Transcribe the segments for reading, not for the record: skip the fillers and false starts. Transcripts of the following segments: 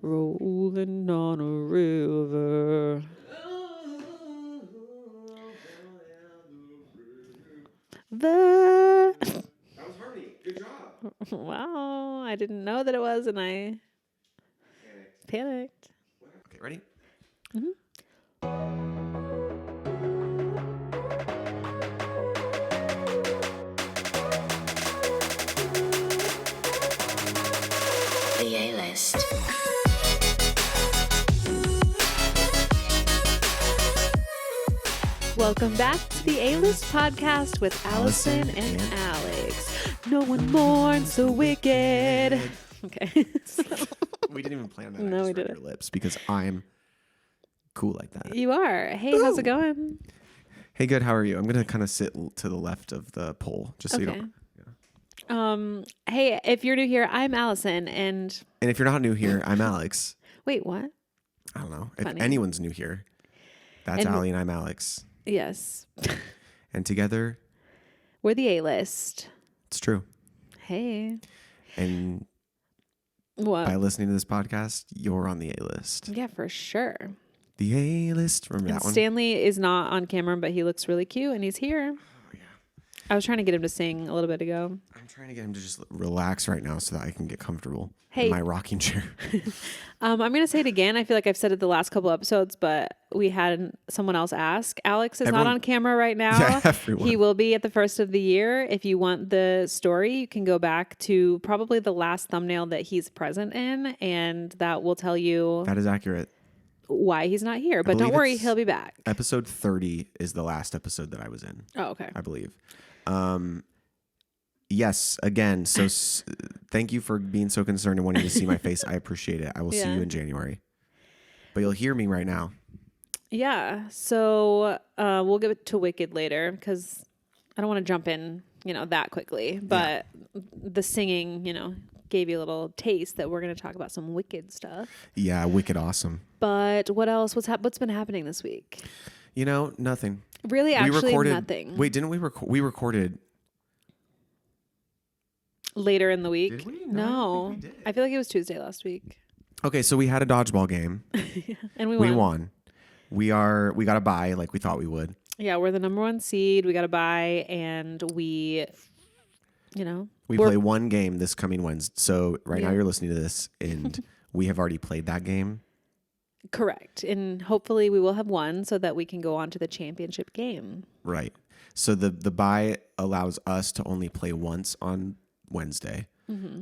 Rolling on a river. The That was harmony. Good job. wow, I didn't know that it was, and I panicked. Okay, ready? The A-List. Welcome back to the A-List podcast with Allison and Alex. No one mourns the wicked. Okay. We didn't even plan that. No, I just we read didn't. your lips because I'm cool like that. You are. Hey, how's it going? Hey, good. How are you? I'm gonna kind of sit to the left of the poll, just so you don't. Hey, if you're new here, I'm Allison, and And if you're not new here, I'm Alex. wait, what? I don't know Funny. if anyone's new here. That's And- Allie and I'm Alex, Yes. and together We're the A-List. it's true. Hey. And What? by listening to this podcast, you're on the A list. Yeah, for sure. The A list. Remember And that one? Stanley is not on camera, but he looks really cute, and he's here. Oh yeah. I was trying to get him to sing a little bit ago. I'm trying to get him to just relax right now so that I can get comfortable Hey. in my rocking chair. I'm going to say it again. I feel like I've said it the last couple episodes, but we had someone else ask. Alex is not Everyone- on camera right now. Yeah, everyone. He will be at the first of the year. If you want the story, you can go back to probably the last thumbnail that he's present in, and that will tell you That is accurate. why he's not here. But don't believe worry, it's- he'll be back. Episode 30 is the last episode that I was in, Oh, okay. I believe. Yes, again. So thank you for being so concerned and wanting to see my face. I appreciate it. I will see Yeah. you in January. But you'll hear me right now. Yeah. So we'll get to Wicked later because I don't want to jump in, that quickly. But the singing, gave you a little taste that we're going to talk about some Wicked stuff. Yeah, wicked awesome. But what else? What's been happening this week? Nothing. Really, actually, nothing. Wait, didn't we record? We recorded. Later in the week? Did we? No. No, I don't think we did. I feel like it was Tuesday last week. Okay, so we had a dodgeball game. And we won. We won. We got a bye like we thought we would. Yeah, we're the number 1 seed. We got a bye, and we We play one game this coming Wednesday. So right now you're listening to this, and we have already played that game. Correct. And hopefully we will have won so that we can go on to the championship game. Right. So the bye allows us to only play once on Wednesday,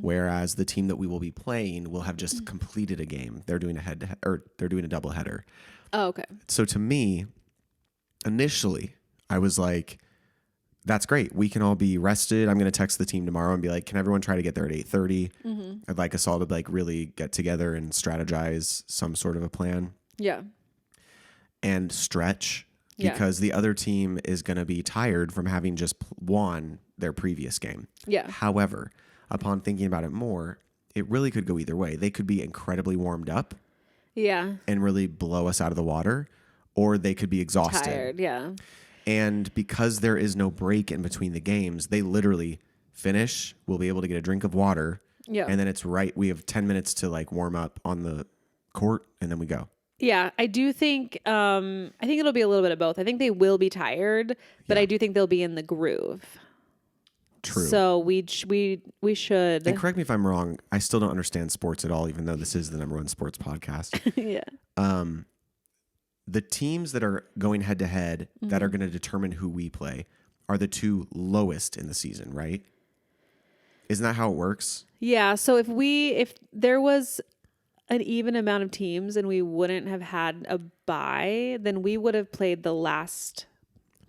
whereas the team that we will be playing will have just completed a game. They're doing a head-to-head, or they're doing a double header. Oh, okay. So to me, initially, I was like, that's great. We can all be rested. I'm going to text the team tomorrow and be like, can everyone try to get there at 8:30? I'd like us all to really get together and strategize some sort of a plan Yeah. and stretch Yeah. because the other team is going to be tired from having just won their previous game. Yeah. However, upon thinking about it more, it really could go either way. They could be incredibly warmed up Yeah. and really blow us out of the water, or they could be exhausted. Tired. Yeah. And because there is no break in between the games, they literally finish. We'll be able to get a drink of water. Yeah. And then it's right. We have 10 minutes to warm up on the court, and then we go. Yeah. I do think, I think it'll be a little bit of both. I think they will be tired, but I do think they'll be in the groove. True. So we should. And correct me if I'm wrong. I still don't understand sports at all, even though this is the number 1 sports podcast. Yeah. The teams that are going head to head that are going to determine who we play are the 2 lowest in the season, right? Isn't that how it works? Yeah. So if there was an even amount of teams and we wouldn't have had a bye, then we would have played the last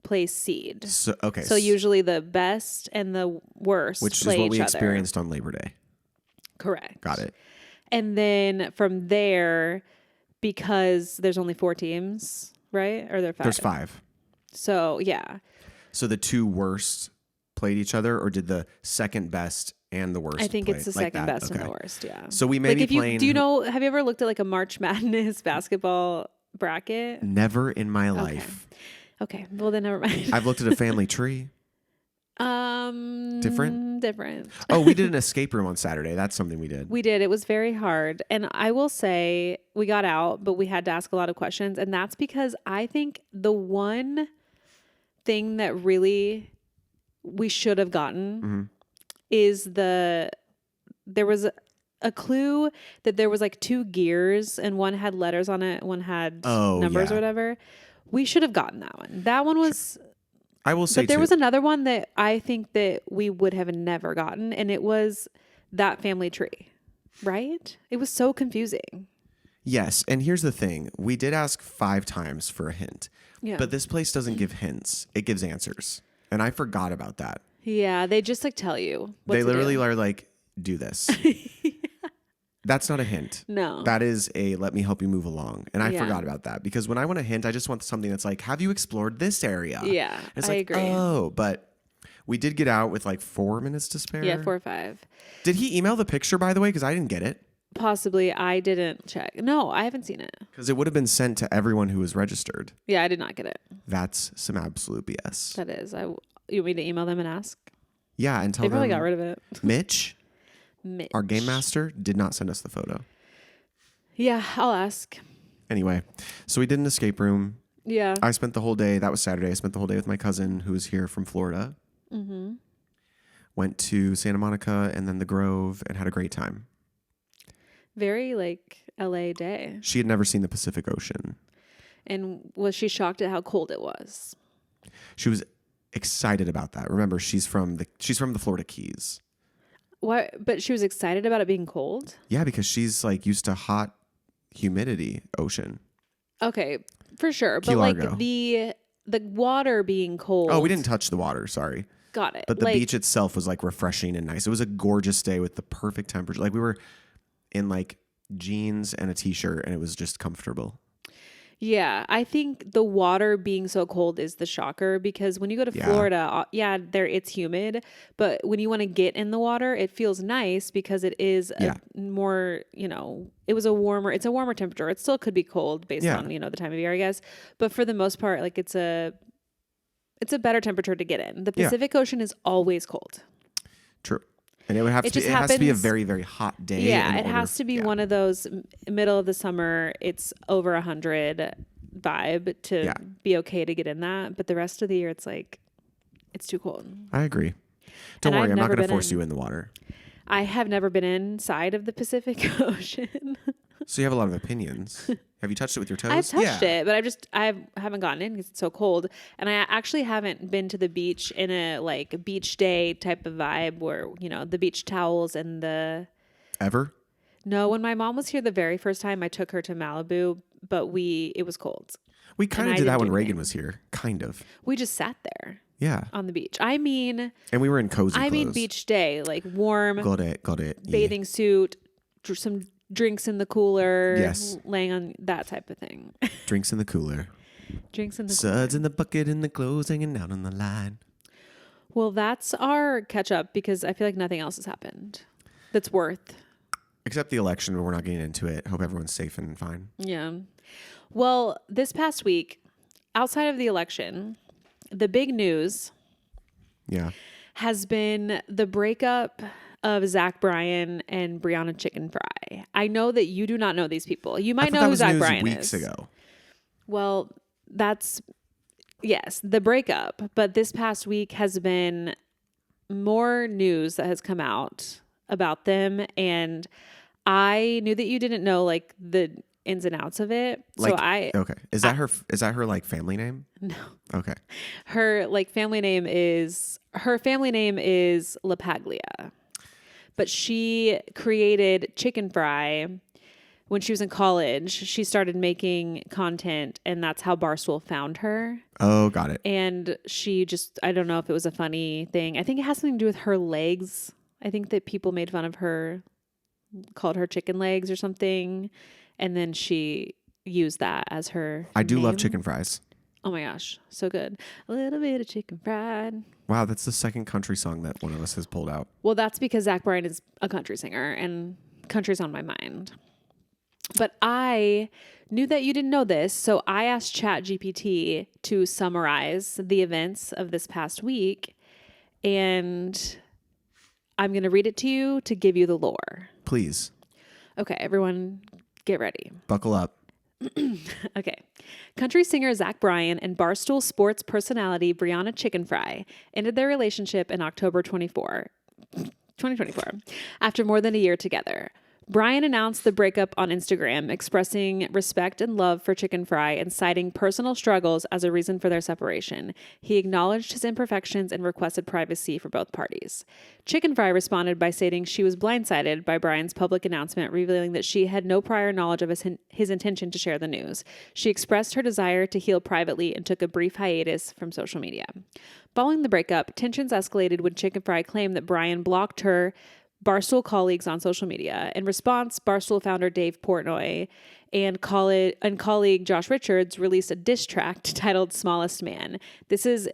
place seed. So okay. So usually the best and the worst which is play what we each other. experienced on Labor Day. Correct. Got it. And then from there, because there's only 4 teams, right? Or there 5? There's 5. So yeah. So the 2 worst played each other, or did the second best and the worst? I think play it's the like second that? best Okay. and the worst. Yeah. So we may be playing. Do you know? Have you ever looked at a March Madness basketball bracket? Never in my life. Okay. Well, then never mind. I've looked at a family tree. Different. Oh, we did an escape room on Saturday. That's something we did. We did. It was very hard. And I will say we got out, but we had to ask a lot of questions. And that's because I think the one thing that really we should have gotten is there was a clue that there was like 2 gears and one had letters on it, one had numbers or whatever. We should have gotten that one. That one was... I will say, but there was another one that I think that we would have never gotten, and it was that family tree, right? It was so confusing. Yes, and here's the thing. We did ask 5 times for a hint, but this place doesn't give hints. It gives answers, and I forgot about that. Yeah, they just like tell you what They to literally do. are like, do this. That's not a hint. No. That is a let me help you move along. And I forgot about that because when I want a hint, I just want something that's like, have you explored this area? Yeah, And it's I like, agree. oh, but we did get out with like 4 minutes to spare. Yeah, 4 or 5. Did he email the picture, by the way? Because I didn't get it. Possibly. I didn't check. No, I haven't seen it. Because it would have been sent to everyone who was registered. Yeah, I did not get it. That's some absolute BS. That is. You want me to email them and ask? Yeah, and tell They them. probably got rid of it. Mitch, Mitch. our game master, did not send us the photo. Yeah, I'll ask. Anyway, so we did an escape room. Yeah. I spent the whole day. That was Saturday. I spent the whole day with my cousin who was here from Florida. Mm-hmm. Went to Santa Monica and then the Grove and had a great time. Very like LA day. She had never seen the Pacific Ocean. And was she shocked at how cold it was? She was excited about that. Remember, she's from the Florida Keys. What? But she was excited about it being cold? Yeah, because she's like used to hot humidity ocean. Okay, for sure. Key But Largo. like the water being cold. Oh, we didn't touch the water. Sorry. Got it. But the like, beach itself was like refreshing and nice. It was a gorgeous day with the perfect temperature. Like we were in like jeans and a t-shirt and it was just comfortable. Yeah, I think the water being so cold is the shocker because when you go to Florida, there it's humid, but when you want to get in the water, it feels nice because it is a more, it's a warmer temperature. It still could be cold based on, the time of year, I guess. But for the most part, like it's a better temperature to get in. The Pacific Ocean is always cold. True. And it has to be a very, very hot day. Yeah, it has to be one of those middle of the summer, it's over 100 vibe to be okay to get in that. But the rest of the year, it's like, it's too cold. I agree. Don't worry, I've I'm not never going to been force you in the water. I have never been inside of the Pacific Ocean. So you have a lot of opinions. Have you touched it with your toes? I've touched it, but I haven't gotten in because it's so cold. And I actually haven't been to the beach in a like beach day type of vibe where, the beach towels and Ever? No, when my mom was here the very first time, I took her to Malibu, but it was cold. We kind of did that when Reagan was here. Kind of. We just sat there. Yeah. On the beach. I mean. And we were in cozy clothes. I mean beach day, like warm. Got it. Bathing suit, some drinks in the cooler. Yes. Laying on that type of thing. Drinks in the cooler. Suds in the bucket and the clothes hanging out on the line. Well, that's our catch up because I feel like nothing else has happened that's worth. Except the election, but we're not getting into it. Hope everyone's safe and fine. Yeah. Well, this past week, outside of the election, the big news has been the breakup of Zach Bryan and Brianna Chickenfry. I know that you do not know these people. You might know who Zach Bryan is. Weeks ago. Well, yes, the breakup. But this past week has been more news that has come out about them. And I knew that you didn't know like the ins and outs of it. Okay. Is that her like family name? No. Okay. Her family name is LaPaglia. But she created Chickenfry when she was in college. She started making content and that's how Barstool found her. Oh, got it. And she I don't know if it was a funny thing. I think it has something to do with her legs. I think that people made fun of her, called her chicken legs or something. And then she used that as her I do name. love chicken fries. Oh my gosh, so good. A little bit of chicken fried. Wow, that's the second country song that one of us has pulled out. Well, that's because Zach Bryan is a country singer and country's on my mind. But I knew that you didn't know this, so I asked ChatGPT to summarize the events of this past week. and I'm going to read it to you to give you the lore. Please. Okay, everyone get ready. Buckle up. Okay. Country singer Zach Bryan and Barstool Sports personality Brianna Chickenfry ended their relationship in October 2024, after more than a year together. Bryan announced the breakup on Instagram, expressing respect and love for Chickenfry and citing personal struggles as a reason for their separation. He acknowledged his imperfections and requested privacy for both parties. Chickenfry responded by stating she was blindsided by Bryan's public announcement, revealing that she had no prior knowledge of his intention to share the news. She expressed her desire to heal privately and took a brief hiatus from social media. Following the breakup, tensions escalated when Chickenfry claimed that Bryan blocked her Barstool colleagues on social media. In response, Barstool founder Dave Portnoy and colleague Josh Richards released a diss track titled Smallest Man. This is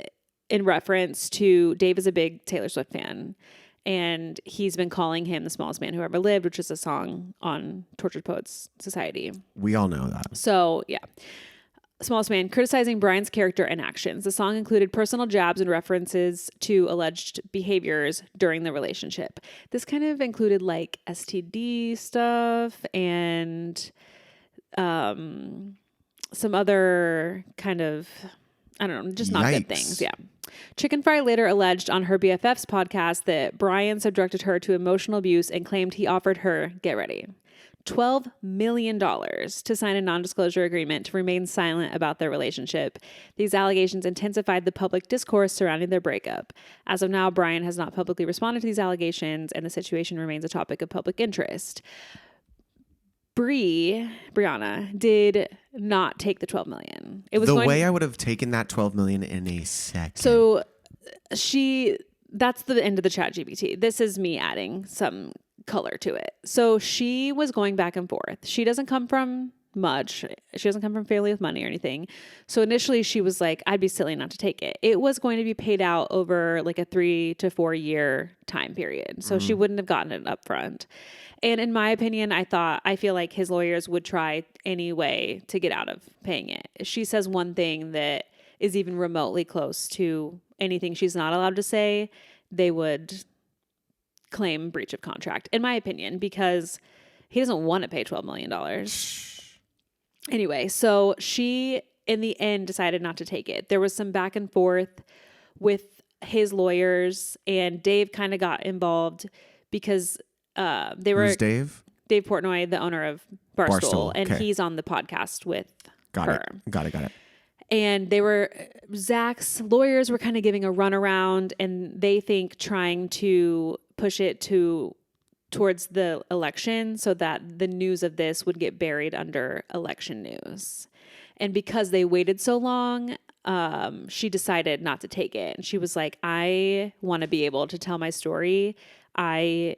in reference to Dave is a big Taylor Swift fan, and he's been calling him the smallest man who ever lived, which is a song on Tortured Poets Society. We all know that. So, yeah. Smallest Man, criticizing Bryan's character and actions. The song included personal jabs and references to alleged behaviors during the relationship. This kind of included like STD stuff and some other kind of, I don't know, just not good things. Yeah. Chickenfry later alleged on her BFF's podcast that Bryan subjected her to emotional abuse and claimed he offered her, get ready, $12 million to sign a non-disclosure agreement to remain silent about their relationship. These allegations intensified the public discourse surrounding their breakup. As of now, Bryan has not publicly responded to these allegations, and the situation remains a topic of public interest. Brianna did not take the $12 million. It was the way I would have taken that $12 million in a second. So that's the end of the ChatGPT. This is me adding some color to it. So she was going back and forth. She doesn't come from much. She doesn't come from family with money or anything. So initially she was like, I'd be silly not to take it. It was going to be paid out over like a 3 to 4 year time period. So she wouldn't have gotten it up front. And in my opinion, I feel like his lawyers would try any way to get out of paying it. If she says one thing that is even remotely close to anything she's not allowed to say, they would claim breach of contract, in my opinion, because he doesn't want to pay $12 million. Anyway, so she, in the end, decided not to take it. There was some back and forth with his lawyers, and Dave kind of got involved because they were... Who's Dave? Dave Portnoy, the owner of Barstool, and okay. he's on the podcast with her. Got it. And Zach's lawyers were kind of giving a runaround, and they think trying to push it towards the election so that the news of this would get buried under election news. And because they waited so long, she decided not to take it. And she was like, I want to be able to tell my story. And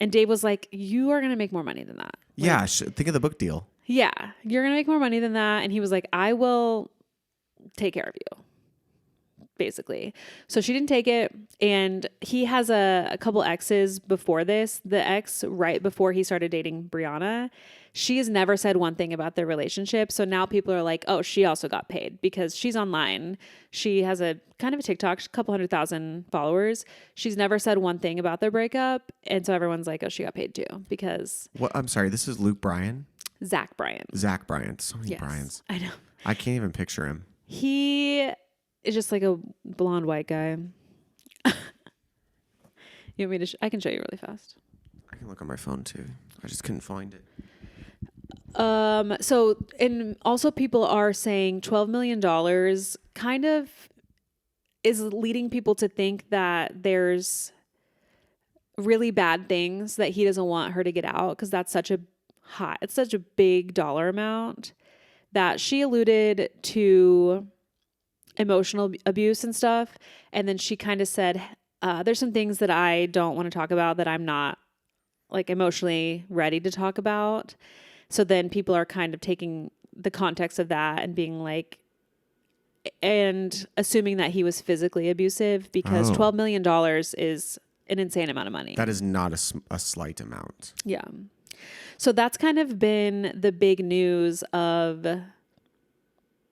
Dave was like, you are going to make more money than that. Yeah. Think of the book deal. Yeah, you're going to make more money than that. And he was like, I will take care of you, basically. So she didn't take it. And he has a couple exes before this. The ex right before he started dating Brianna, she has never said one thing about their relationship. So now people are like, oh, she also got paid because she's online. She has a kind of a TikTok, a couple 100,000 followers. She's never said one thing about their breakup. And so everyone's like, oh, she got paid too because... What? I'm sorry. This is Luke Bryan? Zach Bryan. Zach Bryan. So many Yes, Bryans. I know. I can't even picture him. He is just like a blonde white guy. You want me to? I can show you really fast. I can look on my phone too. I just couldn't find it. So, and also people are saying $12 million kind of is leading people to think that there's really bad things that he doesn't want her to get out because that's it's such a big dollar amount that she alluded to emotional abuse and stuff. And then she kind of said, there's some things that I don't want to talk about that I'm not like emotionally ready to talk about. So then people are kind of taking the context of that and being like, and assuming that he was physically abusive because $12 million is an insane amount of money. That is not a slight amount. Yeah. So that's kind of been the big news of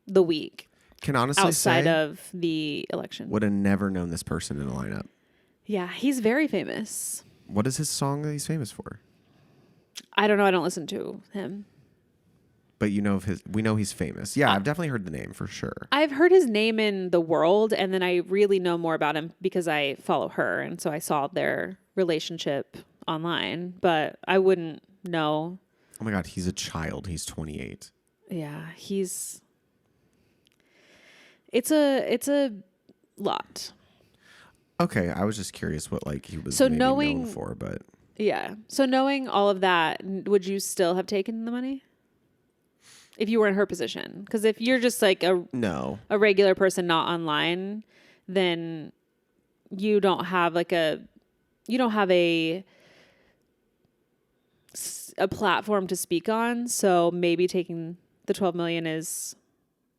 the week. can honestly outside say, of the election. would have never known this person in the lineup. Yeah, he's very famous. What is his song that he's famous for? I don't know. I don't listen to him. But we know he's famous. Yeah, I've definitely heard the name for sure. I've heard his name in the world, and then I really know more about him because I follow her, and so I saw their relationship online, but I wouldn't know. Oh my God, he's a child. He's 28. Yeah, it's a lot. Okay, I was just curious what like he was So maybe knowing- known for, but Yeah. So knowing all of that, would you still have taken the money? If you were in her position? Because if you're just like no. a regular person not online, then you don't have a platform to speak on. So maybe taking the 12 million is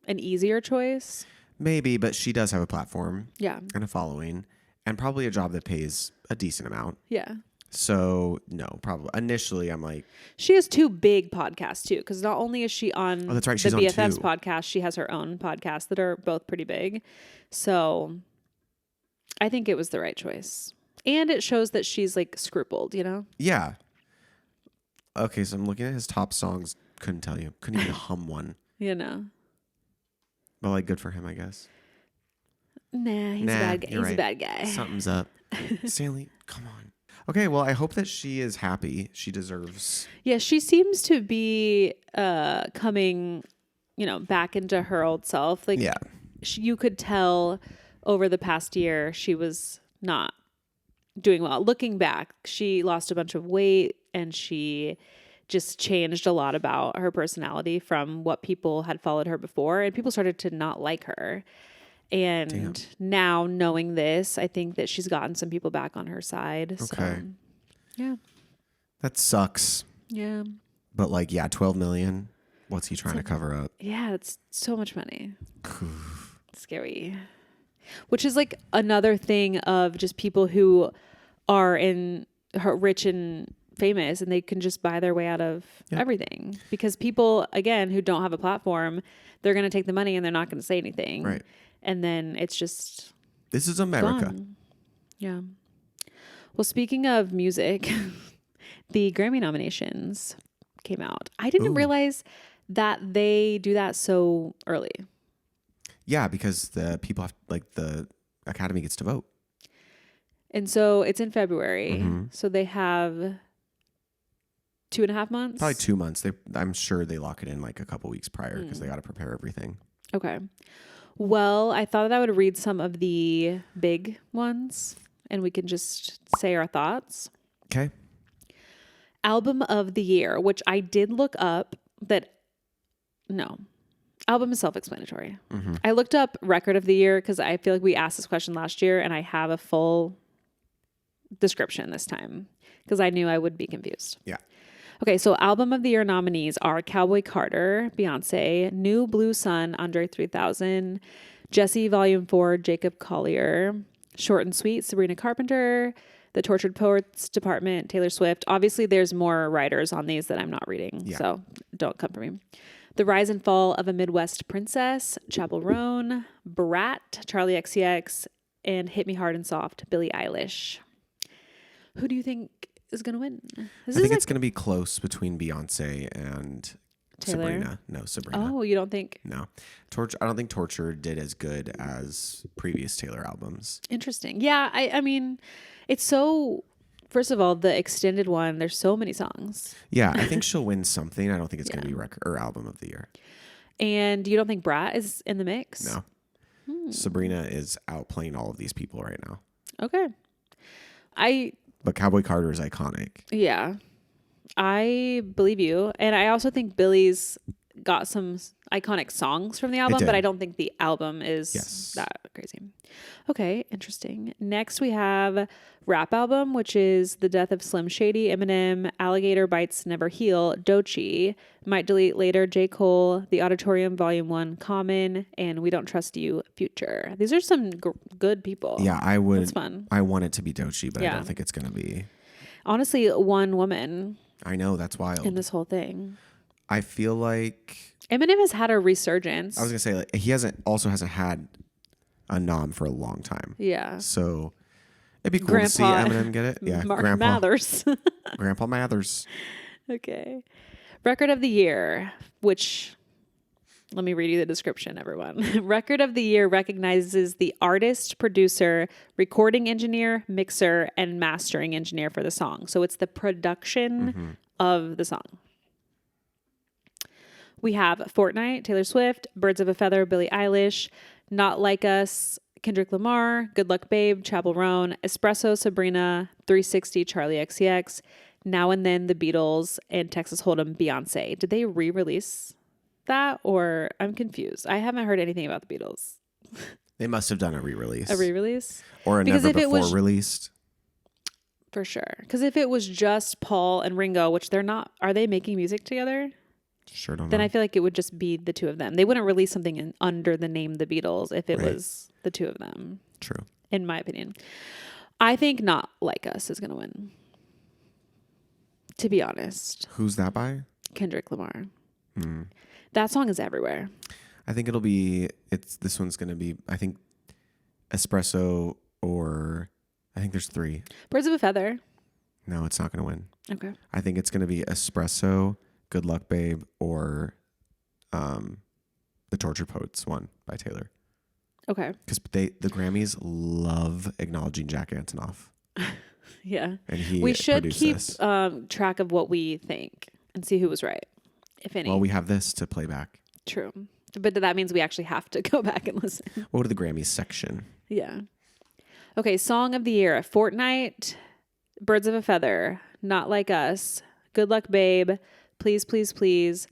an easier choice. Maybe, but she does have a platform Yeah. and a following and probably a job that pays a decent amount. Yeah. So no, probably initially I'm like, She has 2 big podcasts too, because not only is she on that's right, the she's on BFF's 2. podcast, she has her own podcasts that are both pretty big. So I think it was the right choice. And it shows that she's like scrupled, you know? yeah. Okay, so I'm looking at his top songs. Couldn't tell you. Couldn't even hum one. You know? But like, good for him, I guess. Nah, he's Nah, a bad guy. you're He's a right. bad guy. Something's up. Stanley, come on. Okay, well, I hope that she is happy. She deserves. Yeah, she seems to be coming, back into her old self. Like, Yeah. you could tell over the past year she was not doing well. Looking back, she lost a bunch of weight and she just changed a lot about her personality from what people had followed her before, and people started to not like her. And now knowing this, I think that she's gotten some people back on her side. Okay. So, yeah. That sucks. Yeah. But like, yeah, 12 million. What's he trying to cover up? Yeah, it's so much money. Scary. Which is like another thing of just people who are rich and famous and they can just buy their way out of everything. Because people, again, who don't have a platform, they're going to take the money and they're not going to say anything. Right. And then it's just This is America. gone. Yeah. Well, speaking of music, the Grammy nominations came out. I didn't realize that they do that so early. Yeah, because the people have, like, the Academy gets to vote. And so it's in February. Mm-hmm. So they have 2.5 months. Probably 2 months. I'm sure they lock it in like a couple weeks prior because they got to prepare everything. Okay. Well, I thought that I would read some of the big ones and we can just say our thoughts. Okay. Album of the year, which I did look up, but no. Album is self-explanatory. Mm-hmm. I looked up record of the year because I feel like we asked this question last year and I have a full description this time because I knew I would be confused. Yeah. Okay, so album of the year nominees are Cowboy Carter, Beyonce, New Blue Sun, Andre 3000, Jesse Volume 4, Jacob Collier, Short and Sweet, Sabrina Carpenter, The Tortured Poets Department, Taylor Swift. Obviously, there's more writers on these that I'm not reading, so don't come for me. The Rise and Fall of a Midwest Princess, Chappell Roan, Brat, Charlie XCX, and Hit Me Hard and Soft, Billie Eilish. Who do you think is going to win? I think it's going to be close between Beyonce and Taylor? Sabrina. No, Sabrina. Oh, you don't think? No. I don't think Torture did as good as previous Taylor albums. Interesting. Yeah, I mean, it's so... First of all, the extended one, there's so many songs. Yeah, I think she'll win something. I don't think it's going to be record or album of the year. And you don't think Brat is in the mix? No. Sabrina is outplaying all of these people right now. Okay. But Cowboy Carter is iconic. Yeah. I believe you. And I also think Billy's got some iconic songs from the album, but I don't think the album is that crazy. Okay, interesting. Next we have rap album, which is The Death of Slim Shady, Eminem, Alligator Bites Never Heal, Doechii, Might Delete Later, J. Cole, The Auditorium Volume 1, Common, and We Don't Trust You, Future. These are some good people. Yeah, I would. That's fun. I want it to be Doechii, but I don't think it's going to be. Honestly, one woman I know, that's wild. in this whole thing. I feel like Eminem has had a resurgence. I was gonna say like he hasn't had a nom for a long time. Yeah. So it'd be cool to see Eminem get it. Yeah, Mark Mathers. Grandpa Mathers. Okay. Record of the year, which let me read you the description, everyone. Record of the year recognizes the artist, producer, recording engineer, mixer, and mastering engineer for the song. So it's the production of the song. We have Fortnite, Taylor Swift, Birds of a Feather, Billie Eilish, Not Like Us, Kendrick Lamar, Good Luck Babe, Chappell Roan, Espresso, Sabrina, 360, Charlie XCX, Now and Then, The Beatles, and Texas Hold'em, Beyonce. Did they re-release that, or I'm confused? I haven't heard anything about the Beatles. They must have done a re-release. A re-release? Or a Because never if it before was- released. For sure. Because if it was just Paul and Ringo, which they're not, are they making music together? Sure don't Then know. I feel like it would just be the two of them. They wouldn't release something under the name The Beatles if it was the two of them, True. in my opinion. I think Not Like Us is going to win. To be honest. Who's that by? Kendrick Lamar. That song is everywhere. I think this one's gonna be, I think, Espresso, or I think there's 3. Birds of a Feather. No, it's not gonna win. Okay. I think it's gonna be Espresso, Good Luck Babe, or the Tortured Poets one by Taylor. Okay. Because the Grammys love acknowledging Jack Antonoff. Yeah. And he We should produced keep this. track of what we think and see who was right, if any. Well, we have this to play back. True. But that means we actually have to go back and listen. We'll go to the Grammys section. Yeah. Okay, Song of the Year. Fortnite, Birds of a Feather, Not Like Us, Good Luck Babe, Please, Please, Please,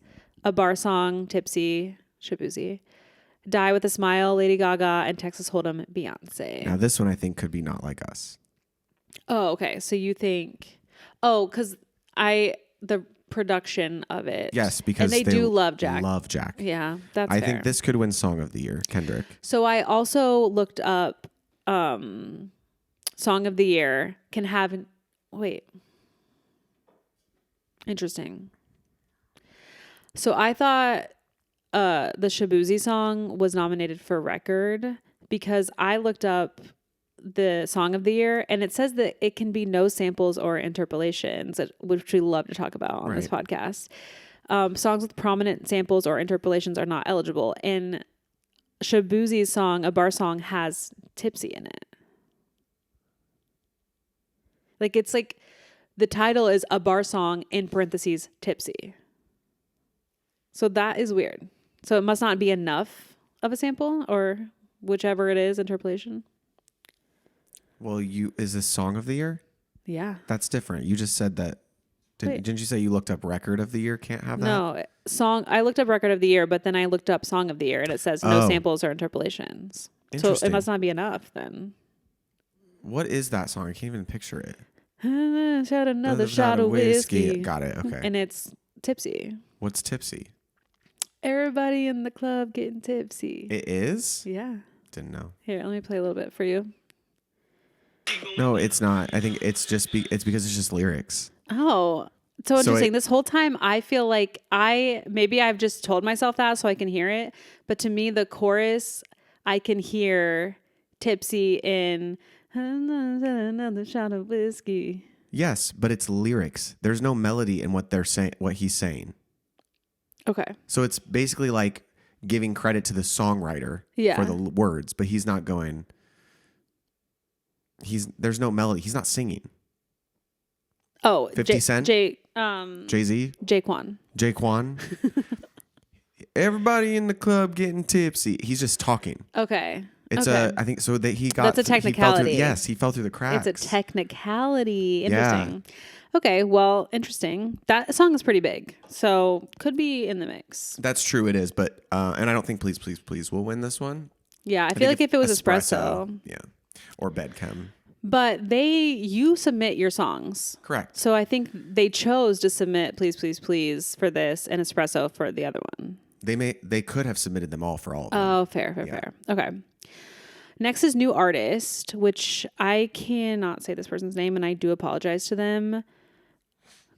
A Bar Song, Tipsy, Shabuzi, Die with a Smile, Lady Gaga, and Texas Hold'em, Beyonce. Now, this one I think could be Not Like Us. Oh, okay. So you think... Oh, because the production of it. Yes, because and they do love Jack. Love Jack. Yeah, that's I fair. think this could win Song of the Year, Kendrick. So I also looked up Song of the Year can have... Wait. Interesting. So I thought the Shabuzi song was nominated for record because I looked up the Song of the Year and it says that it can be no samples or interpolations, which we love to talk about on this podcast. Songs with prominent samples or interpolations are not eligible. And Shabuzi's song, A Bar Song, has Tipsy in it. Like, it's like the title is A Bar Song in parentheses Tipsy. So that is weird. So it must not be enough of a sample or whichever it is, interpolation. Well, is this Song of the Year? Yeah. That's different. You just said that. Didn't you say you looked up Record of the Year? Can't have that? No, song. I looked up Record of the Year, but then I looked up Song of the Year and it says no samples or interpolations. So it Interesting. must not be enough then. What is that song? I can't even picture it. Shot another shot of whiskey. Got it. Okay. And it's Tipsy. What's Tipsy? Everybody in the club getting tipsy. It is? Yeah. Didn't know. Here, let me play a little bit for you. No, it's not. I think it's just it's because it's just lyrics. Oh, so interesting. This whole time I feel like maybe I've just told myself that so I can hear it. But to me, the chorus, I can hear Tipsy in another shot of whiskey. Yes, but it's lyrics. There's no melody in what they're saying, what he's saying. Okay. So it's basically like giving credit to the songwriter for the words, but he's not going. There's no melody. He's not singing. Oh, 50 Cent? Jay-Z? Jaquan. Everybody in the club getting tipsy. He's just talking. Okay. It's okay. I think so that he got. That's a technicality. He fell through the cracks. It's a technicality. Interesting. Yeah. Okay, well, interesting. That song is pretty big, so could be in the mix. That's true, it is, but and I don't think Please, Please, Please will win this one. Yeah, I feel like if it was Espresso. Yeah, or Bedchem. But you submit your songs. Correct. So I think they chose to submit Please, Please, Please for this and Espresso for the other one. They could have submitted them all for all of them. Oh, fair. Okay. Next is New Artist, which I cannot say this person's name, and I do apologize to them.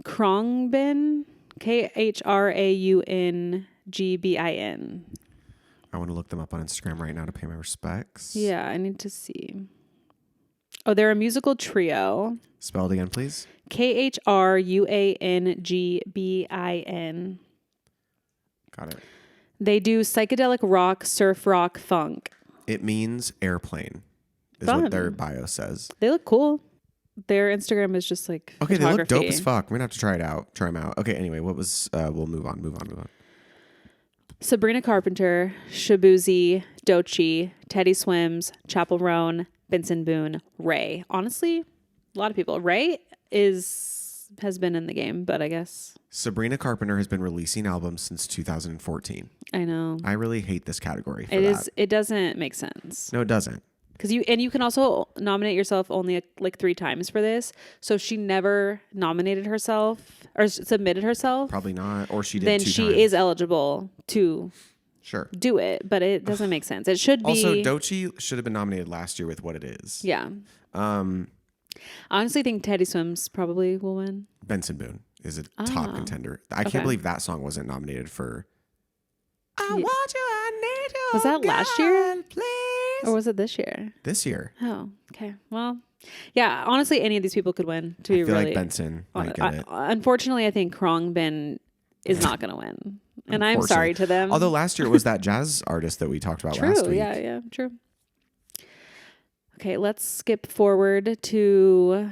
Khruangbin, Khraungbin. GBIN. I want to look them up on Instagram right now to pay my respects. Yeah, I need to see. Oh, they're a musical trio. Spell it again, please. KHRUANGBIN. Got it. They do psychedelic rock, surf rock, funk. It means airplane, is Fun. what their bio says. They look cool. Their Instagram is just like Okay, they look dope photography. as fuck. We're gonna have to try them out. Okay, anyway, what was? We'll move on. Sabrina Carpenter, Shabuzi, Doechii, Teddy Swims, Chapel Roan, Benson Boone, Ray. Honestly, a lot of people. Ray has been in the game, but I guess Sabrina Carpenter has been releasing albums since 2014. I know I really hate this category for it that. is. It doesn't make sense No, it doesn't. because you can also nominate yourself only like 3 times for this. So if she never nominated herself or submitted herself, Probably not. Or she did. then 2 she times. is eligible to Sure. do it. But it doesn't make sense. It should be. Also, Doechii should have been nominated last year with What It Is. Yeah. I honestly think Teddy Swims probably will win. Benson Boone is a top contender. I can't believe that song wasn't nominated for. I want you, I need you. Was that last year? Please. Or was it this year? This year. Oh, okay. Well, yeah, honestly, any of these people could win, to I be feel really like Benson might get it. Unfortunately, I think Khruangbin is not going to win. And I'm sorry to them. Although last year it was that jazz artist that we talked about last week. Yeah, true. Okay, let's skip forward to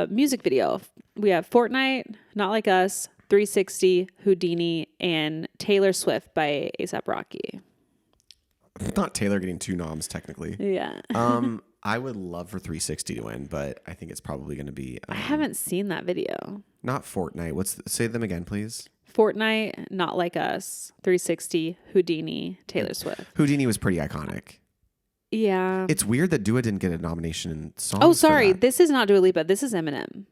music video. We have Fortnite, Not Like Us, 360, Houdini, and Taylor Swift by A$AP Rocky. Not Taylor getting 2 noms technically. Yeah. I would love for 360 to win, but I think it's probably going to be. I haven't seen that video. Not Fortnite. Say them again, please. Fortnite, Not Like Us, 360, Houdini, Taylor Swift. Houdini was pretty iconic. Yeah. It's weird that Dua didn't get a nomination in songs. Oh, sorry. For that. This is not Dua Lipa. This is Eminem.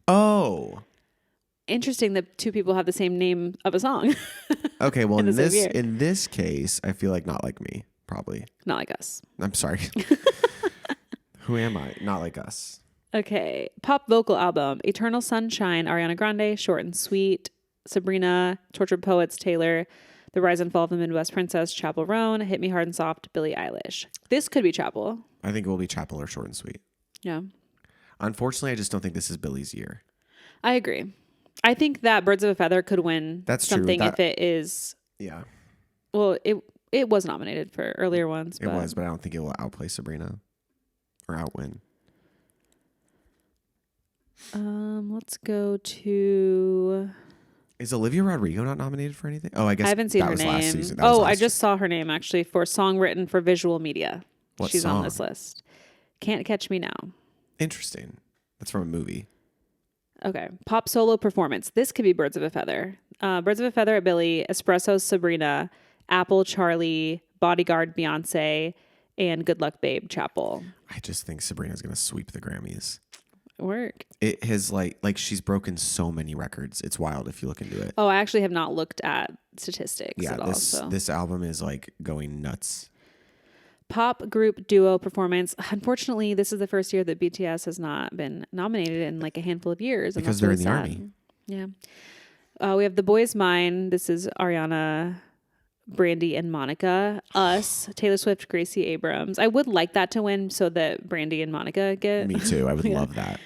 Oh. Interesting that 2 people have the same name of a song. Okay, well In the same year. in this case, I feel like Not Like Me, probably. Not Like Us. I'm sorry. Who am I? Not Like Us. Okay. Pop vocal album, Eternal Sunshine, Ariana Grande, Short and Sweet, Sabrina, Tortured Poets, Taylor, The Rise and Fall of the Midwest Princess, Chapel Roan, Hit Me Hard and Soft, Billie Eilish. This could be Chapel. I think it will be Chapel or Short and Sweet. Yeah. Unfortunately, I just don't think this is Billie's year. I agree. I think that Birds of a Feather could win That's true. something if it is. Yeah. Well, it was nominated for earlier ones. It was, but I don't think it will outplay Sabrina or outwin. Let's go to. Is Olivia Rodrigo not nominated for anything? Oh, I guess I haven't seen that her was name. last season. That was Oh, last I just saw her name actually for song written for visual media. What She's song? on this list. Can't Catch Me Now. Interesting. That's from a movie. Okay. Pop solo performance. This could be Birds of a Feather. Birds of a Feather at Billie, Espresso Sabrina, Apple Charlie, Bodyguard Beyonce, and Good Luck Babe Chapel. I just think Sabrina's going to sweep the Grammys. Work. It has like she's broken so many records. It's wild if you look into it. Oh, I actually have not looked at statistics at all. So. This album is like going nuts. Pop group duo performance. Unfortunately, this is the first year that BTS has not been nominated in like a handful of years. Because they're in the army. Yeah. We have The Boys Mine. This is Ariana, Brandy, and Monica. Us, Taylor Swift, Gracie Abrams. I would like that to win so that Brandy and Monica get. Me too. I would love that.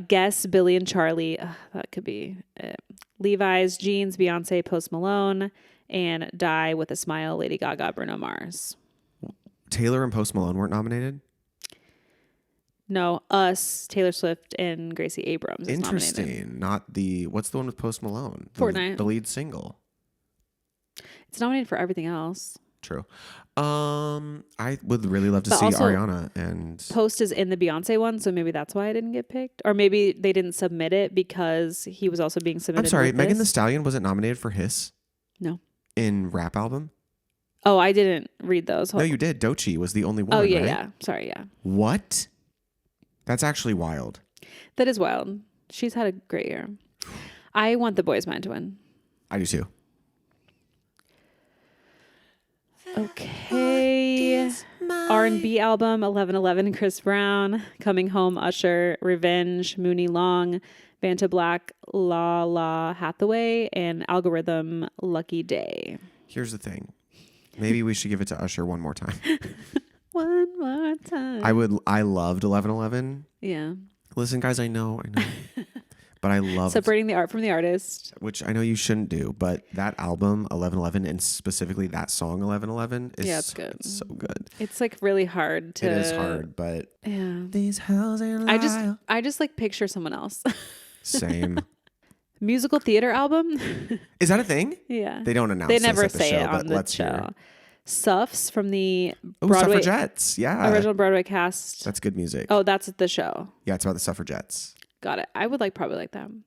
Guess, Billy and Charlie. That could be it. Levi's, Jeans, Beyonce, Post Malone, and Die with a Smile, Lady Gaga, Bruno Mars. Taylor and Post Malone weren't nominated? No, Us, Taylor Swift, and Gracie Abrams. Interesting. Nominated. Not what's the one with Post Malone? Fortnite. The lead single. It's nominated for everything else. True. I would really love to But see also, Ariana and Post is in the Beyonce one, so maybe that's why I didn't get picked. Or maybe they didn't submit it because he was also being submitted. I'm sorry, with Megan Thee this. Stallion wasn't nominated for Hiss? No. In rap album? Oh, I didn't read those. No, you did. Doechii was the only one. Oh, yeah, right? yeah. Sorry, yeah. What? That's actually wild. That is wild. She's had a great year. I want The Boys Mine to win. I do too. Okay. R&B album 1111 Chris Brown, Coming Home Usher, Revenge Mooney Long, Vanta Black, La La Hathaway, and Algorithm, Lucky Day. Here's the thing. Maybe we should give it to Usher one more time. One more time. I loved 11:11. Yeah. Listen, guys, I know. But I love Separating the art from the artist. which I know you shouldn't do, but that album 11:11 and specifically that song 11:11 is Yeah, it's good. It's so good. It's like really hard to. It is hard, but Yeah. these housing I just like picture someone else. same. Musical theater album. Is that a thing? Yeah. They don't announce They this never at the say show, it but on the let's show. hear. Suffs from the Oh, Broadway Suffragettes. Yeah. original Broadway cast. That's good music. Oh, that's the show. Yeah, it's about the suffragettes. Got it. I would probably like them.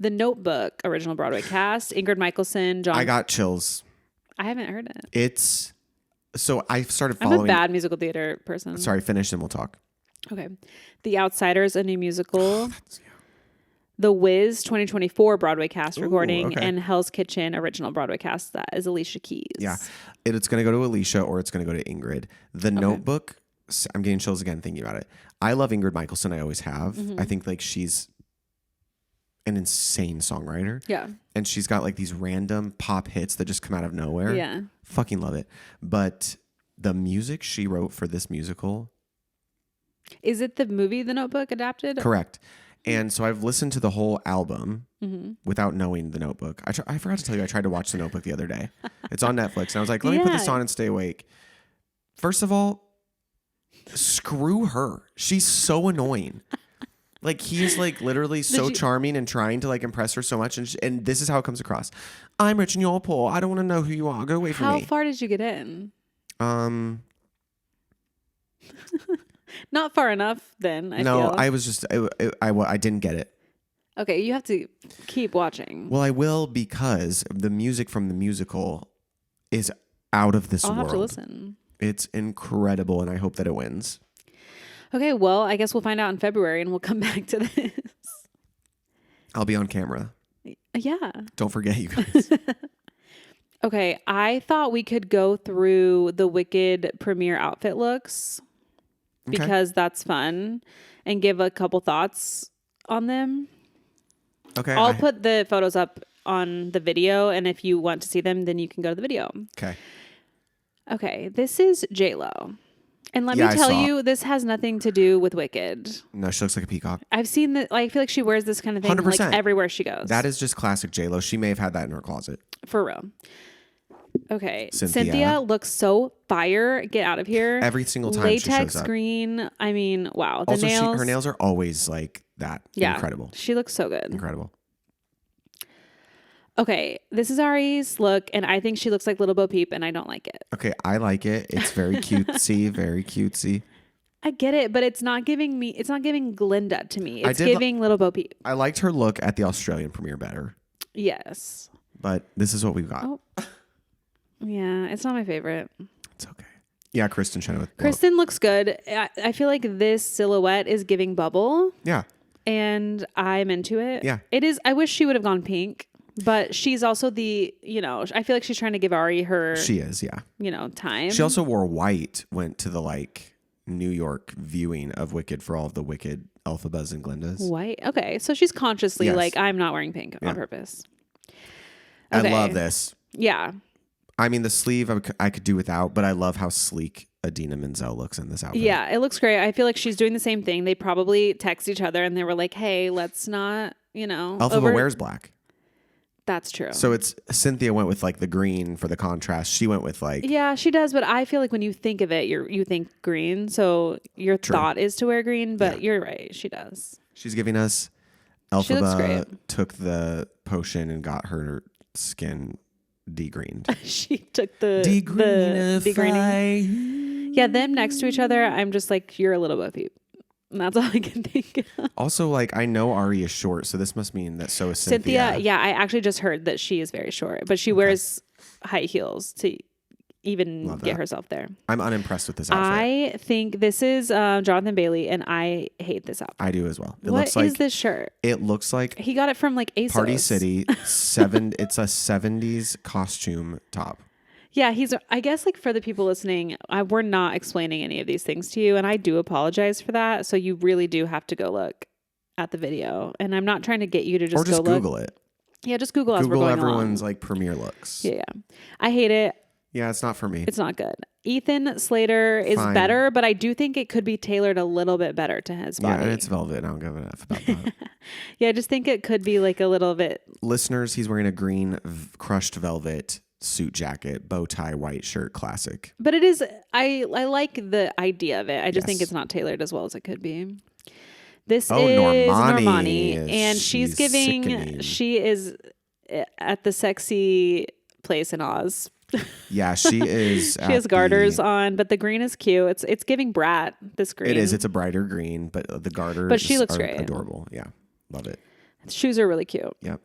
The Notebook original Broadway cast. Ingrid Michaelson, John. I got chills. I haven't heard it. It's so I started I'm following. a bad musical theater person. Sorry, finish and we'll talk. Okay. The Outsiders, a new musical. The Wiz 2024 Broadway cast recording, okay. and Hell's Kitchen original Broadway cast that is Alicia Keys. Yeah, it's going to go to Alicia or it's going to go to Ingrid. The Notebook. I'm getting chills again thinking about it. I love Ingrid Michaelson. I always have. I think like she's an insane songwriter. Yeah. And she's got like these random pop hits that just come out of nowhere. Yeah. Fucking love it. But the music she wrote for this musical. Is it the movie The Notebook adapted? Correct. And so I've listened to the whole album without knowing The Notebook. I forgot to tell you, I tried to watch The Notebook the other day. It's on Netflix. And I was like, let me put this on and stay awake. First of all, screw her. She's so annoying. Like he's like literally so charming and trying to like impress her so much. And this is how it comes across. I'm rich and you're poor. I don't want to know who you are. Go away from me. How far did you get in? Not far enough then. I feel. I was just, I didn't get it. Okay, you have to keep watching. Well, I will because the music from the musical is out of this world. I'll have to listen. It's incredible, and I hope that it wins. Okay, well, I guess we'll find out in February, and we'll come back to this. I'll be on camera. Yeah. Don't forget, you guys. Okay, I thought we could go through the Wicked premiere outfit looks because that's fun and give a couple thoughts on them. Okay. I'll put the photos up on the video, and if you want to see them, then you can go to the video. Okay. Okay, this is J-Lo. And let Yeah, me I tell saw. you, this has nothing to do with Wicked. No, she looks like a peacock. I've seen that. I feel like she wears this kind of thing 100%. like everywhere she goes. That is just classic J-Lo. She may have had that in her closet. For real. Okay. Cynthia. Cynthia looks so fire. Get out of here. Every single time Latex she shows up. green. I mean, wow. The Also, nails. her nails are always like that. Yeah. Incredible. She looks so good. Incredible. Okay. This is Ari's look, and I think she looks like Little Bo Peep, and I don't like it. Okay, I like it. It's very cutesy, very cutesy. I get it, but it's not giving Glinda to me. It's did giving Little Bo Peep. I liked her look at the Australian premiere better, Yes. but this is what we've got. Oh. Yeah, it's not my favorite. It's okay. Yeah, Kristen Chenoweth. Kristen looks good. I feel like this silhouette is giving bubble, Yeah. and I'm into it. Yeah. It is. I wish she would have gone pink, but she's also I feel like she's trying to give Ari her, She is, yeah. time. She also wore white, went to the like New York viewing of Wicked for all of the Wicked Elphabas and Glindas. White. Okay. So she's consciously Yes. like, I'm not wearing pink on purpose. I Okay. love this. Yeah. I mean, the sleeve I could do without, but I love how sleek Idina Menzel looks in this outfit. Yeah. It looks great. I feel like she's doing the same thing. They probably text each other and they were like, hey, let's not, Elphaba wears black. That's true. So it's Cynthia went with like the green for the contrast. She went with like Yeah, she does, but I feel like when you think of it, you think green, so your thought is to wear green, but you're right, she does. she's giving us She looks Elphaba great. took the potion and got her skin degreened. She took the degreening. Yeah, them next to each other, I'm just like, you're a little Bo Peep. And that's all I can think of. Also, like I know Ari is short, so this must mean that so is Cynthia, yeah, I actually just heard that she is very short, but she wears high heels to even Love get that. herself there. I'm unimpressed with this outfit. I think this is Jonathan Bailey, and I hate this outfit. I do as well. It What looks like is this shirt? It looks like He got it from like ASOS. Party City. It's a 70s costume top. Yeah, I guess like for the people listening, we're not explaining any of these things to you, and I do apologize for that. So you really do have to go look at the video. And I'm not trying to get you to just or just go Google look. it. Yeah, just Google as we're Google going everyone's along. like premiere looks. Yeah. I hate it. Yeah, it's not for me. It's not good. Ethan Slater is Fine. better, but I do think it could be tailored a little bit better to his body. Yeah, and it's velvet. I don't give a f about that. Yeah, I just think it could be like a little bit. Listeners, he's wearing a green crushed velvet suit jacket, bow tie, white shirt, classic. But it is, I like the idea of it. I just think Yes. it's not tailored as well as it could be. This Oh, is Normani. Normani, and she's giving, sickening. she is at the sexy place in Oz. Yeah, she is. She has garters on, but the green is cute. It's giving brat, this green. It is. It's a brighter green, but the garters But she looks are great. adorable. Yeah, love it. Shoes are really cute. Yep.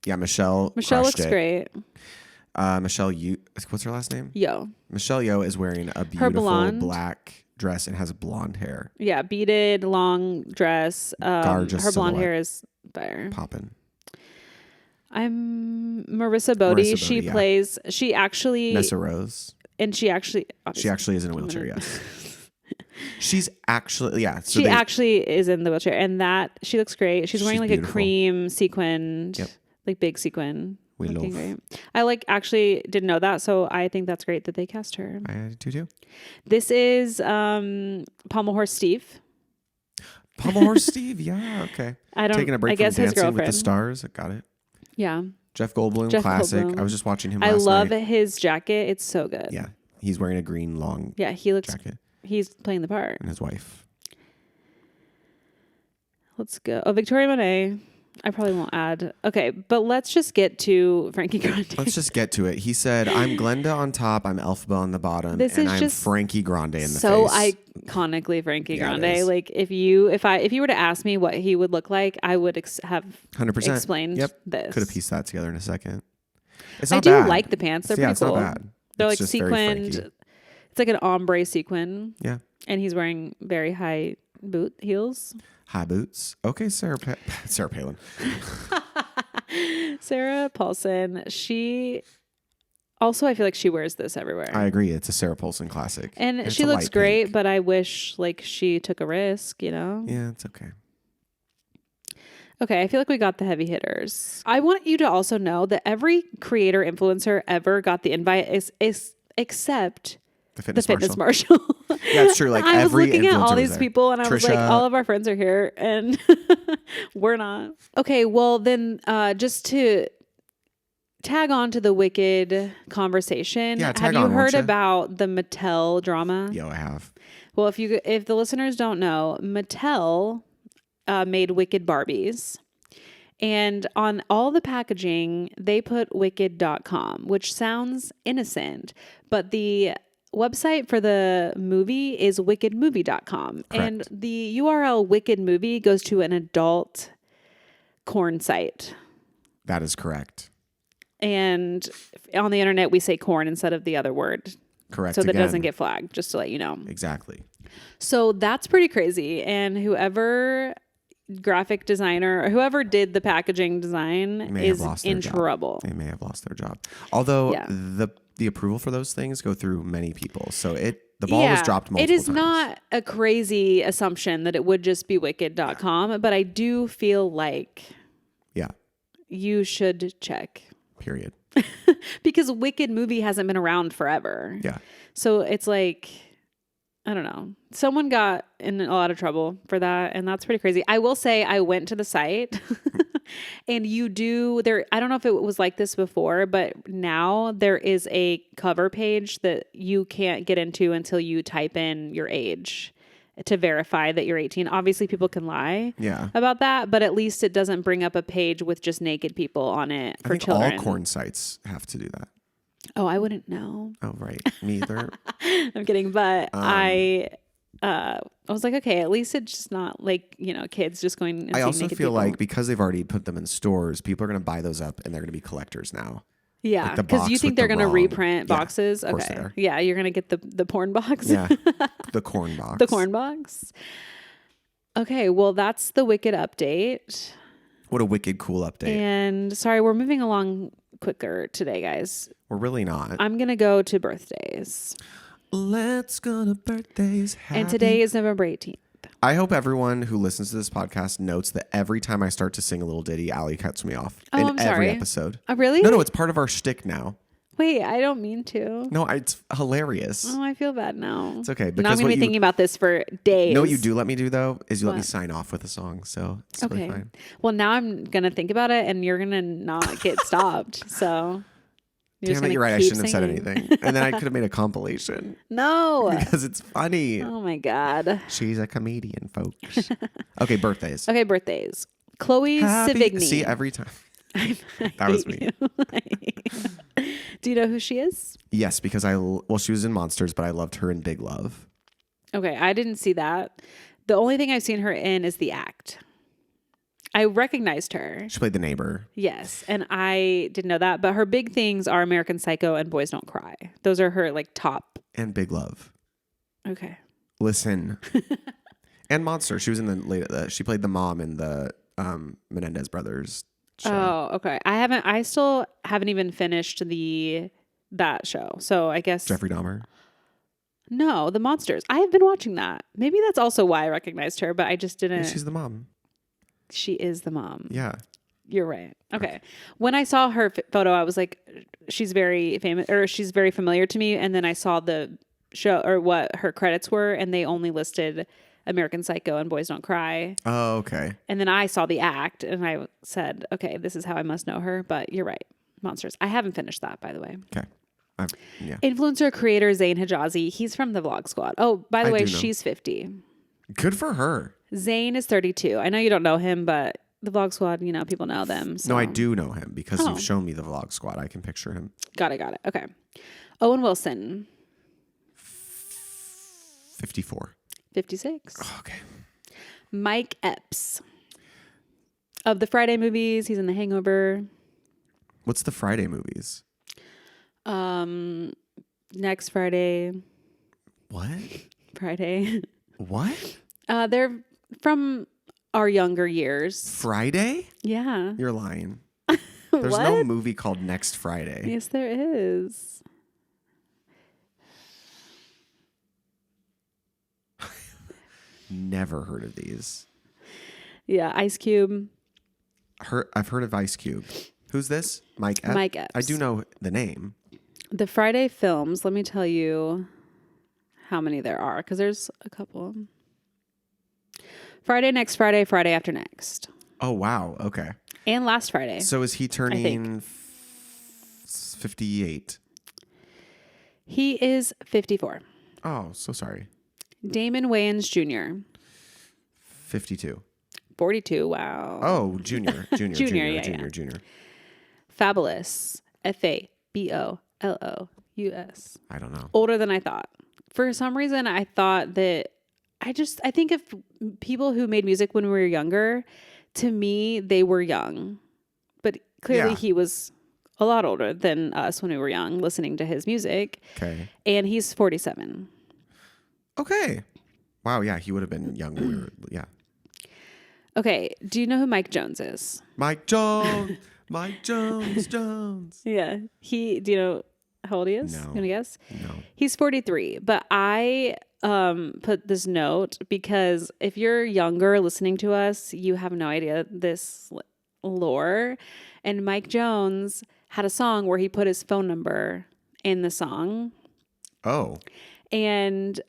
Yeah, Michelle Michelle crushed looks it. great. Michelle, what's her last name? Yo. Michelle Yeoh is wearing a beautiful blonde. black dress and has blonde hair. Yeah, beaded, long dress. Gorgeous Her blonde silhouette. hair is fire. Poppin'. I'm Marissa Bodie. Marissa She Bodie, yeah. plays, she actually, Nessa Rose. and she actually, She actually is in a wheelchair, yes. She's actually, yeah. So she actually is in the wheelchair, and that she looks great. She's wearing She's like beautiful. a cream sequined, Yep. like big sequin. We looking love. great. I actually didn't know that, so I think that's great that they cast her. I do too. This is Pommel Horse Steve. Pommel Horse Steve, yeah, okay. I don't. Taking a break I guess from his Dancing with the girlfriend. Stars. I got it. Yeah, Jeff Goldblum, Jeff classic. Goldblum. I was just watching him I last love night. his jacket. It's so good. Yeah, he's wearing a green long Yeah, he looks. jacket, He's playing the part. and his wife. Let's go. Oh, Victoria Monet. I probably won't add. Okay, but let's just get to Frankie Grande. Let's just get to it. He said, "I'm Glenda on top, I'm Elphaba on the bottom, This and is I'm just Frankie Grande in the so face." iconically Frankie Yeah, it Grande. is. Like if you were to ask me what he would look like, I would have 100%. explained Yep. this. Could have pieced that together in a second. It's I not do bad. like the pants. They're yeah, pretty it's cool. not bad. They're It's like just very sequined. Frankie. It's like an ombre sequin, Yeah. and he's wearing very high boot heels. High boots. Okay, Sarah Palin. Sarah Paulson. She also, I feel like she wears this everywhere. I agree. It's a Sarah Paulson classic. and it's she a looks light great, pink. but I wish like she took a risk, you know? Yeah, it's okay. Okay, I feel like we got the heavy hitters. I want you to also know that every creator influencer ever got the invite is except The the fitness, fitness marshal. marshal. Yeah, it's true. Like I was every looking at all influencer was these there. people and I was like, Trisha. all of our friends are here and we're not. Okay, well then just to tag on to the Wicked conversation. Yeah, have tag you on, heard won't ya? about the Mattel drama? Yo, I have. Well, if the listeners don't know, Mattel made Wicked Barbies. And on all the packaging, they put wicked.com, which sounds innocent, but the website for the movie is wickedmovie.com. And the URL Wicked Movie goes to an adult porn site. That is correct. And on the internet, we say corn instead of the other word. Correct. So that again. doesn't get flagged, just to let you know. Exactly. So that's pretty crazy. And whoever graphic designer or whoever did the packaging design May have is lost their in job. trouble. They may have lost their job. Although Yeah. the approval for those things go through many people. So the ball was dropped multiple It is times. not a crazy assumption that it would just be wicked.com, but I do feel like Yeah. you should check Period. because Wicked Movie hasn't been around forever. Yeah. So it's like, I don't know. Someone got in a lot of trouble for that, and that's pretty crazy. I will say I went to the site and I don't know if it was like this before, but now there is a cover page that you can't get into until you type in your age to verify that you're 18. Obviously, people can lie Yeah. about that, but at least it doesn't bring up a page with just naked people on it I for think children. all corn sites have to do that. Oh, I wouldn't know. Oh, right. Me either. I'm kidding, but I was like, okay, at least it's just not like, kids just going and I seeing also naked feel people. like because they've already put them in stores, people are going to buy those up and they're going to be collectors now. yeah, like the because you box think with they're the going to wrong- reprint Yeah, boxes. of course they Okay. are. Yeah, you're going to get the porn box. Yeah. The corn box. The corn box. Okay, well, that's the Wicked update. What a wicked cool update. And sorry, we're moving along quicker today, guys. We're really not. I'm going to go to birthdays. Let's go to birthdays. And today is November 18th. I hope everyone who listens to this podcast notes that every time I start to sing a little ditty, Allie cuts me off Oh, in I'm every sorry. episode. Oh, really? No, it's part of our shtick now. Wait, I don't mean to. No, it's hilarious. Oh, I feel bad now. It's okay. Now I'm Because going to be thinking about this for days. you know what you do let me do, though, is you let me What? sign off with a song. So it's Okay. really fine. Well, now I'm going to think about it and you're going to not get stopped. So you're Damn it, you're right. I shouldn't have said anything. And then I could have made a compilation No. because it's funny. Oh my God. She's a comedian, folks. Okay, birthdays. Okay, birthdays. Chloe Sevigny. See, every time. That was me. Do you know who she is? Yes, because she was in Monsters, but I loved her in Big Love. Okay, I didn't see that. The only thing I've seen her in is The Act. I recognized her. She played the neighbor. Yes, and I didn't know that, but her big things are American Psycho and Boys Don't Cry. Those are her like top. And Big Love. Okay. Listen. And Monster. She was in she played the mom in the Menendez brothers show. Oh, okay. I still haven't even finished that show. So I guess Jeffrey Dahmer. No, The Monsters. I have been watching that. Maybe that's also why I recognized her, but I just didn't. Yeah, she's the mom. She is the mom. Yeah. You're right. Okay. When I saw her photo, I was like, she's very famous, or she's very familiar to me. And then I saw the show or what her credits were, and they only listed American Psycho and Boys Don't Cry. Oh, okay. And then I saw The Act, and I said, okay, this is how I must know her. But you're right. Monsters. I haven't finished that, by the way. Okay. Yeah. Influencer creator Zayn Hijazi. He's from the Vlog Squad. Oh, by the way, do know. she's 50. Good for her. Zayn is 32. I know you don't know him, but the Vlog Squad, people know them. So. No, I do know him because Oh. you've shown me the Vlog Squad. I can picture him. Got it. Okay. Owen Wilson. 54. 56. Oh, okay. Mike Epps. Of the Friday movies, he's in The Hangover. What's the Friday movies? Next Friday. What? Friday. What? They're from our younger years. Friday? Yeah. You're lying. There's What? no movie called Next Friday. Yes, there is. Never heard of these. Yeah, Ice Cube. I've heard of Ice Cube. Who's this? Mike Epps? Mike Epps. I do know the name. The Friday films, let me tell you how many there are, because there's a couple. Friday, next Friday, Friday after next. Oh, wow. Okay. And last Friday. So is he turning 58? He is 54. Oh, so sorry. Damon Wayans Jr. 52. 42. Wow. Oh, junior. Junior. Fabulous. Fabulous. I don't know. Older than I thought. For some reason, I thought that I think of people who made music when we were younger. To me, they were young, but clearly he was a lot older than us when we were young, listening to his music. Okay. And he's 47. Okay. Wow. Yeah, he would have been young when we were. Yeah. Okay. Do you know who Mike Jones is? Mike Jones. Mike Jones. Yeah. Do you know how old he is? No. You want to guess? No. He's 43. But I put this note because if you're younger listening to us, you have no idea this lore. And Mike Jones had a song where he put his phone number in the song. Oh. And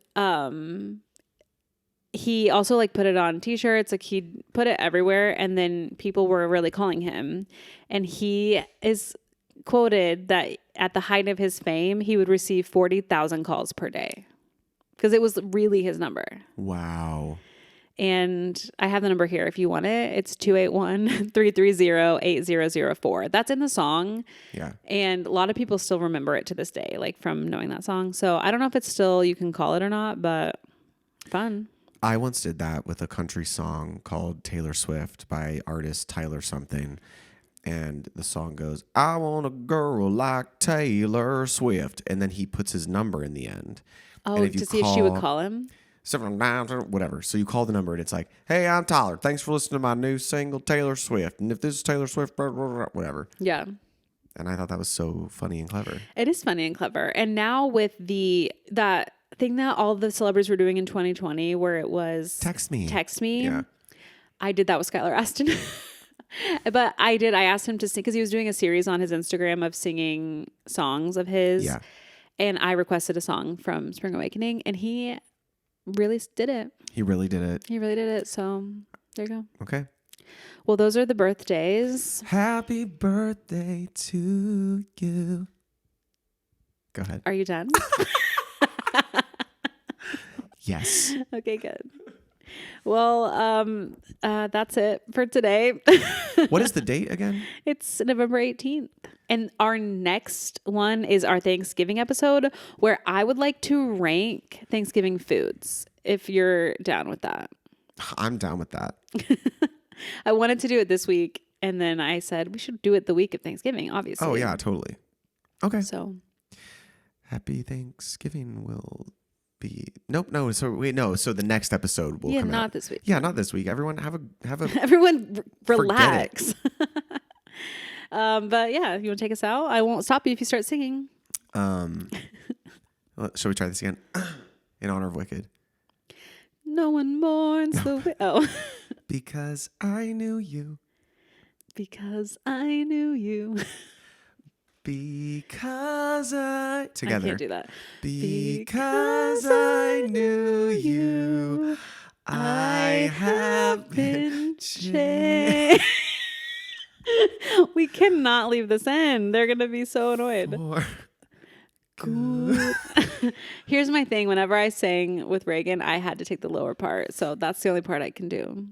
he also put it on t-shirts. He put it everywhere, and then people were really calling him. And he is quoted that at the height of his fame, he would receive 40,000 calls per day because it was really his number. Wow. And I have the number here if you want it. It's 281-330-8004. That's in the song. Yeah. And a lot of people still remember it to this day, from knowing that song. So I don't know if it's still, you can call it or not, but fun. I once did that with a country song called Taylor Swift by artist Tyler something. And the song goes, I want a girl like Taylor Swift. And then he puts his number in the end. Oh, to see if she would call him? Whatever. So you call the number and it's like, hey, I'm Tyler. Thanks for listening to my new single, Taylor Swift. And if this is Taylor Swift, blah, blah, blah, whatever. Yeah. And I thought that was so funny and clever. It is funny and clever. And now with that thing that all the celebrities were doing in 2020 where it was Text me. Yeah. I did that with Skylar Aston. But I asked him to sing because he was doing a series on his Instagram of singing songs of his. Yeah. And I requested a song from Spring Awakening and he really did it. He really did it. He really did it. So there you go. Okay. Well, those are the birthdays. Happy birthday to you. Go ahead. Are you done? Yes. Okay, good. Well, that's it for today. What is the date again? It's November 18th. And our next one is our Thanksgiving episode where I would like to rank Thanksgiving foods if you're down with that. I'm down with that. I wanted to do it this week and then I said we should do it the week of Thanksgiving, obviously. Oh, yeah, totally. Okay. So Happy Thanksgiving will be no. So the next episode will come not out. this week. Yeah, not this week. Everyone have a Everyone Forget relax. But yeah, if you want to take us out, I won't stop you if you start singing. Shall we try this again? In honor of Wicked. No one mourns oh. Because I knew you. Because I knew you. Because I together. I can't do that. Because I knew you, I have been changed. We cannot leave this in. They're gonna be so annoyed. Good. Here's my thing. Whenever I sang with Reagan, I had to take the lower part, so that's the only part I can do.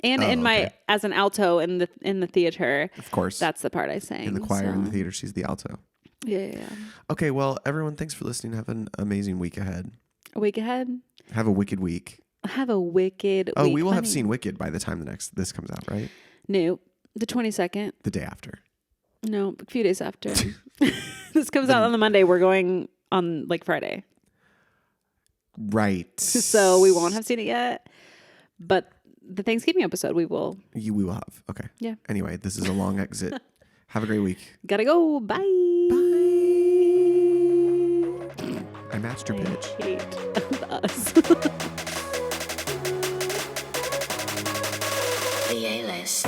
And my as an alto in the theater, Of course. that's the part I sang. In the choir in the theater, she's the alto. Yeah. Okay, well, everyone, thanks for listening. Have an amazing week ahead. A week ahead. Have a wicked week. Have a wicked Oh, week. we will have honey. seen Wicked by the time this comes out, right? No, the 22nd. The day after. No, a few days after. This comes out on the Monday. We're going on like Friday. Right. So we won't have seen it yet. But the Thanksgiving episode, we will. We will have. Okay. Yeah. Anyway, this is a long exit. Have a great week. Gotta go. Bye. I matched your pitch. I hate us. The A-list.